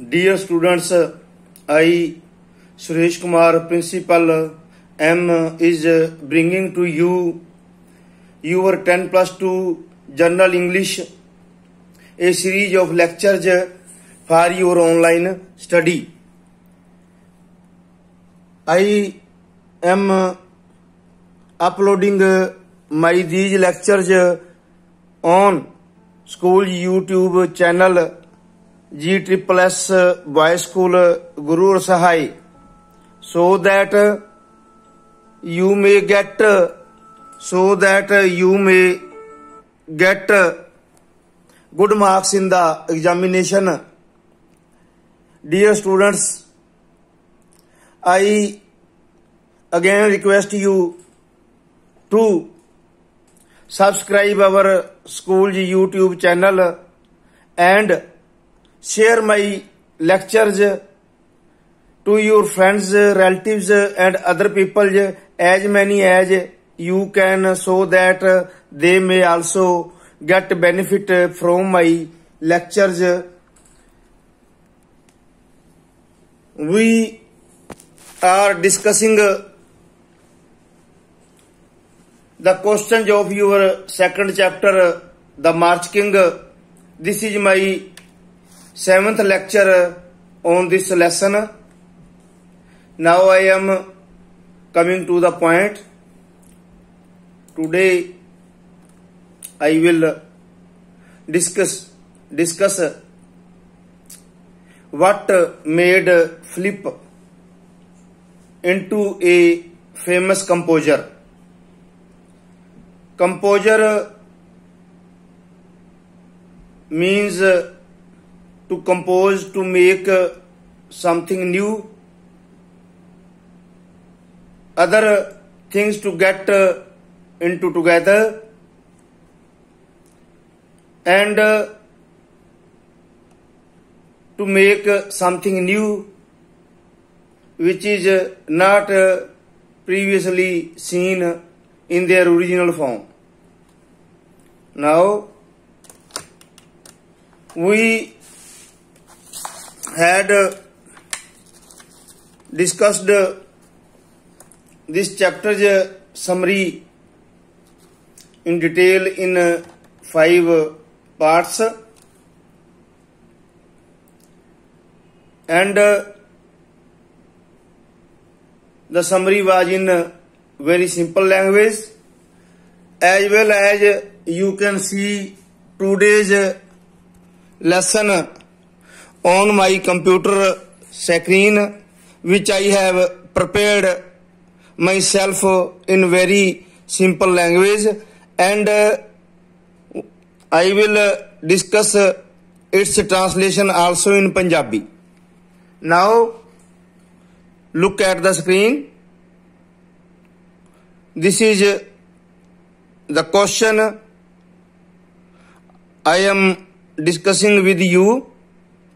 Dear students, I, Suresh Kumar, Principal, M, is bringing to you your 10+2 General English, a series of lectures for your online study. I am uploading these lectures on school YouTube channel GSS Boys School Guru Sahai, so that you may get good marks in the examination. Dear students, I again request you to subscribe our school YouTube channel and share my lectures to your friends, relatives and other people, as many as you can, so that they may also get benefit from my lectures. We are discussing the questions of your second chapter, The March King. This is my 7th lecture on this lesson. Now I am coming to the point. Today I will discuss what made Philip into a famous composer. Composer means to compose, to make something new, other things to get into together, and to make something new which is not previously seen in their original form. Now we had discussed this chapter's summary in detail in 5 parts, and the summary was in very simple language. As well as you can see today's lesson on my computer screen, which I have prepared myself in very simple language, and I will discuss its translation also in Punjabi. Now look at the screen. This is the question I am discussing with you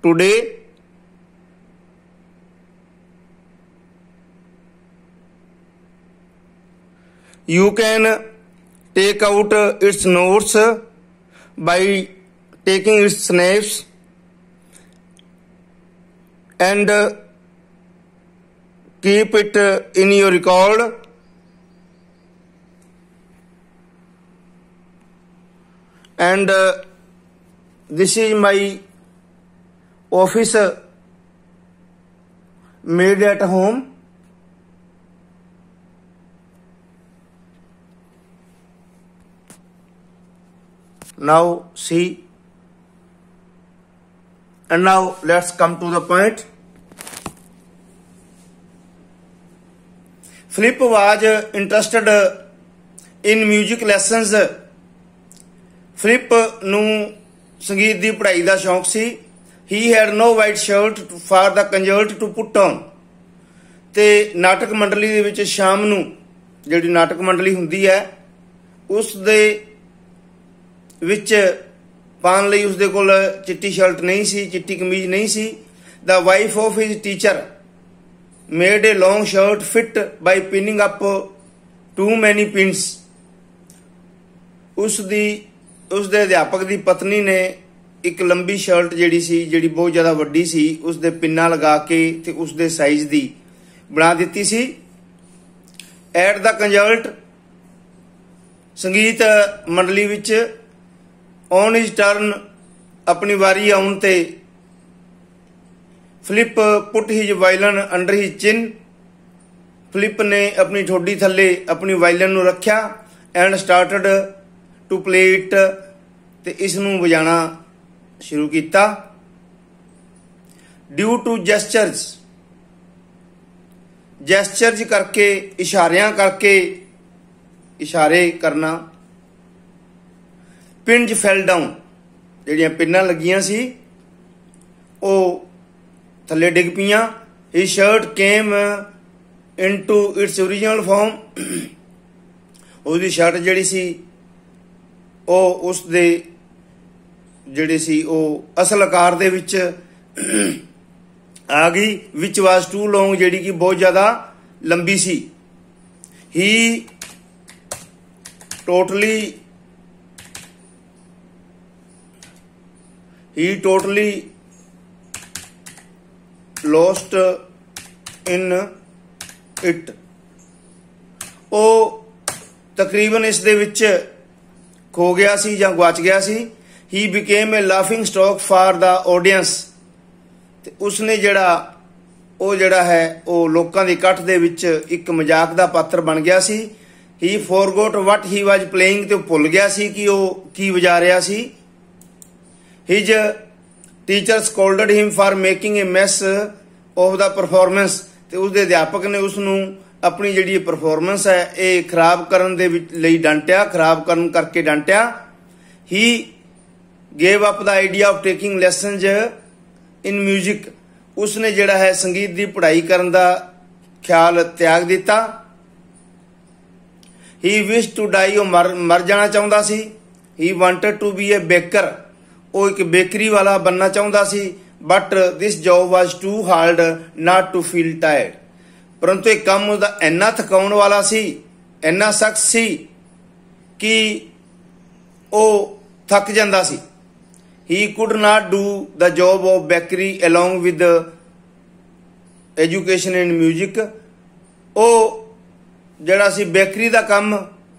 today. You can take out its notes by taking its snaps and keep it in your record. And this is my office made at home. Now see, and now let's come to the point. Philip was interested in music lessons. Philip ਨੂੰ ਸੰਗੀਤ ਦੀ ਪੜ੍ਹਾਈ ਦਾ ਸ਼ੌਂਕ ਸੀ. He had no white shirt for the concert to put on. ਤੇ ਨਾਟਕ ਮੰਡਲੀ ਦੇ ਵਿੱਚ ਸ਼ਾਮ ਨੂੰ ਜਿਹੜੀ ਨਾਟਕ ਮੰਡਲੀ ਹੁੰਦੀ ਹੈ ਉਸ ਦੇ ਵਿੱਚ ਪਾਉਣ ਲਈ ਉਸਦੇ ਕੋਲ ਚਿੱਟੀ ਸ਼ਰਟ ਨਹੀਂ ਸੀ, ਚਿੱਟੀ ਕਮੀਜ਼ ਨਹੀਂ ਸੀ. The wife of his teacher made a long shirt fit by pinning up too many pins. ਉਸਦੇ ਅਧਿਆਪਕ ਦੀ ਪਤਨੀ ਨੇ एक लंबी शर्ट जी बहुत ज़्यादा वड्डी सी उसदे पिन्ना लगा के ते उसदे साइज दी बना दिती सी। एट द कंजल्ट संगीत मंडली विच ऑन हिज टर्न अपनी वारी आउण ते Philip put his violin under his chin. Philip ने अपनी ठोडी थले अपनी वायलन नूं रखिया and started to play it ते इस नूं वजाना शुरू किया। ड्यू टू जैसचर्स करके इशारियां करके इशारे करना। पिंज फैल डाउन जिहड़ियां पिन्नां लगियां सी वो थले डिग पियां। He shirt came into its original form उसदी शर्ट जिहड़ी सी वो उसदे जिहड़ी सी वो असल आकार दे विच आ गई। विच वाज टू लॉन्ग जिहड़ी कि बहुत ज़्यादा लंबी सी। ही टोटली लॉस्ट इन इट ओ तकरीबन इस दे विच खो गया सी जां गवाच गया सी। He became a laughing stock for the audience ते उसने जिहड़ा है वो लोकां दी इकट्ठ दे विच एक मजाक दा पात्र बन गया सी। He forgot what he was playing ते भुल गया सी कि वो की वजा रहा सी। His teacher scolded him for making a mess of the performance ते उसदे अध्यापक ने उसनूं अपनी जिहड़ी परफॉर्मेंस है ये खराब करन दे लई डांटिया खराब करन करके डांटिया। He gave up the idea of taking lessons in music उसने जिहड़ा है संगीत की पढ़ाई करन दा ख्याल त्याग दिता। ही विश टू डाई वो मर जाना चाहता सी। He wanted to be a baker वो एक बेकरी वाला बनना चाहता सी। But this job was too hard not to feel tired परंतु एक काम उसका इन्ना थकाउण वाला सी इन्ना सख्त सी कि वो थक जाता सी। He could not do the job of bakery along with education in music वो जिहड़ा सी बेकरी का काम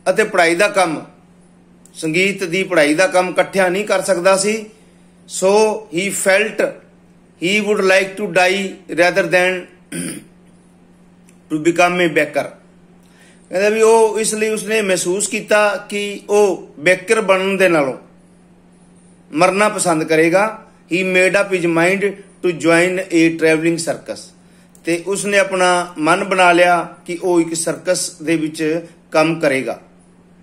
अते पढ़ाई का काम संगीत की पढ़ाई का काम कट्ठिया नहीं कर सकता सी। So he felt he would like to die rather than to become a baker. कहता भी वो इसलिए उसने महसूस किया कि वो बेकर बनने दे नालों मरना पसंद करेगा। He made up his mind to join a travelling circus ते उसने अपना मन बना लिया कि वो एक सर्कस दे विच काम करेगा।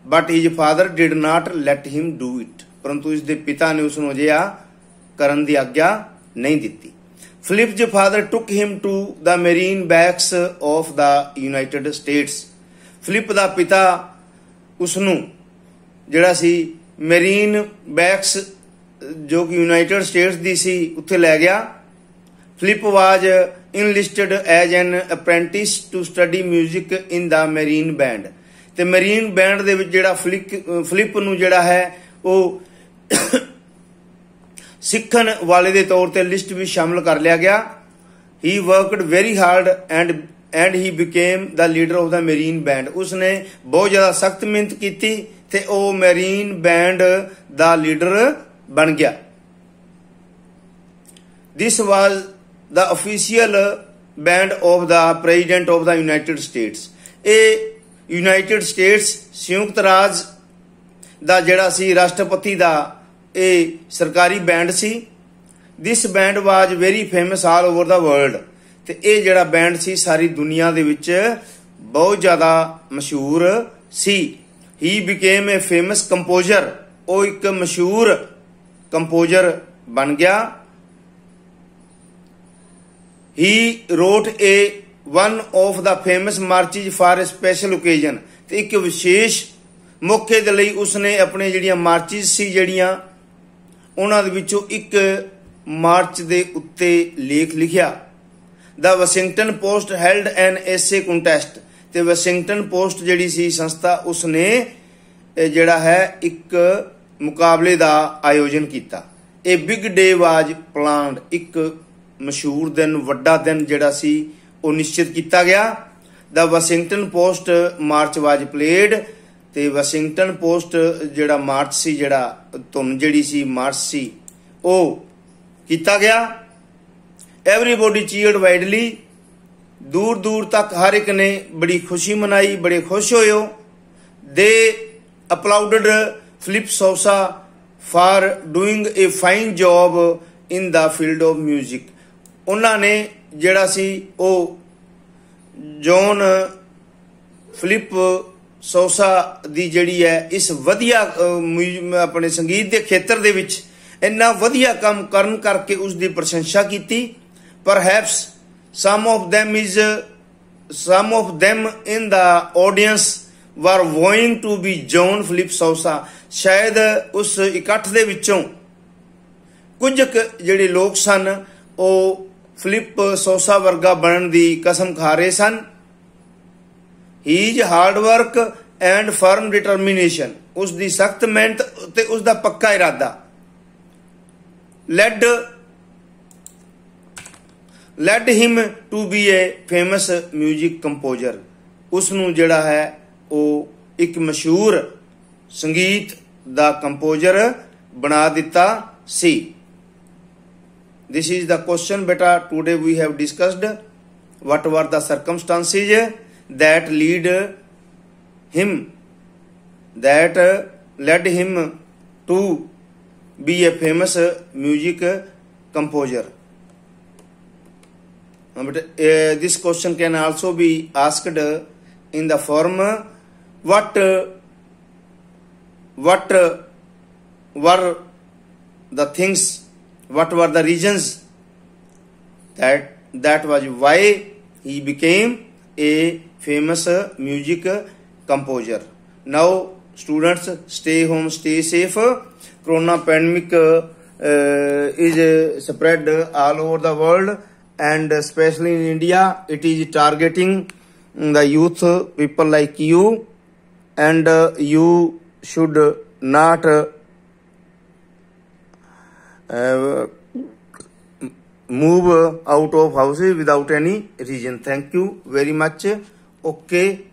But his father did not let him do it परंतु इसके पिता ने उसनूं अजिहा करन दी आग्या नहीं दिती। Philip's father took him to the marine bands of the United States. Philip दा पिता उसनूं जिहड़ा सी मेरीन बैक्स जो कि यूनाइटेड स्टेट्स दी सी उत्थे लै गया। Philip was enlisted as an apprentice to study music in the marine band ते मेरीन बैंड दे विच जिहड़ा फिलिप नूं जिहड़ा है वो सिखण वाले दे तौर ते लिस्ट भी शामिल कर लिया गया। He worked very hard and he became the leader of the marine band उसने बहुत ज़्यादा सख्त मेहनत की ते वो मेरीन बैंड दा लीडर बन गया। This was the official band of the president of the United States. ये यूनाइटेड स्टेट्स संयुक्त राज दा जिहड़ा सी राष्ट्रपति दा ये सरकारी बैंड सी। This band was very famous all over the world ते ये जिहड़ा बैंड सी सारी दुनिया दे विच बहुत ज़्यादा मशहूर सी। He became a famous composer वो एक मशहूर कंपोजर बन गया। He wrote a one of the famous marches for a special occasion ते एक विशेष मौके दे लई उसने अपने जिहड़ियां मार्चिज सी जिहड़ियां उन्हां दे विचों एक मार्च दे उत्ते लेख लिखिया। The Washington post held an essay contest ते वाशिंगटन पोस्ट जिहड़ी सी संस्था उसने जिहड़ा है एक मुकाबले का आयोजन किया। A big day was planned, एक मशहूर दिन वड्डा दिन जिहड़ा सी वो निश्चित किया गया। The Washington post March was played, ते वाशिंगटन पोस्ट जिहड़ा मार्च सी, जिहड़ा धुन जिहड़ी सी मार्च सी वो किया गया। एवरीबॉडी चीयर्ड वाइडली, दूर दूर तक हर एक ने बड़ी खुशी मनाई, बड़े खुश होयो। They applauded Philip Sousa for doing a fine job in the field of music. उन्होंने जिहड़ा सी वो जॉन फिलिप सोसा दी जिहड़ी है इस वधिया अपने संगीत के खेत्र दे विच इन्ना वधिया काम करन करके उसकी प्रशंसा की। Perhaps some of them in the audience were vowing to be John Philip Sousa। शायद उस इकट्ठ दे विचों कुछ जिहड़े लोग सन वो फिलिप सोसा वर्गा बनन दी कसम खा रहे सन। He is hard work and firm determination, उसकी सख्त मेहनत ते उसका पक्का इरादा led him to be a famous music composer। उसनू जिहड़ा है वो एक मशहूर संगीत दा कंपोजर बना दिता सी। This is the question beta today we have discussed। What were the circumstances that led him to be a famous music composer? But this question can also be asked in the form what were the things, what were the reasons that was why he became a famous music composer। Now students, stay home, stay safe। Corona pandemic is spread all over the world and especially in India it is targeting the youth, people like you, and you should not move out of houses without any reason। Thank you very much। Okay।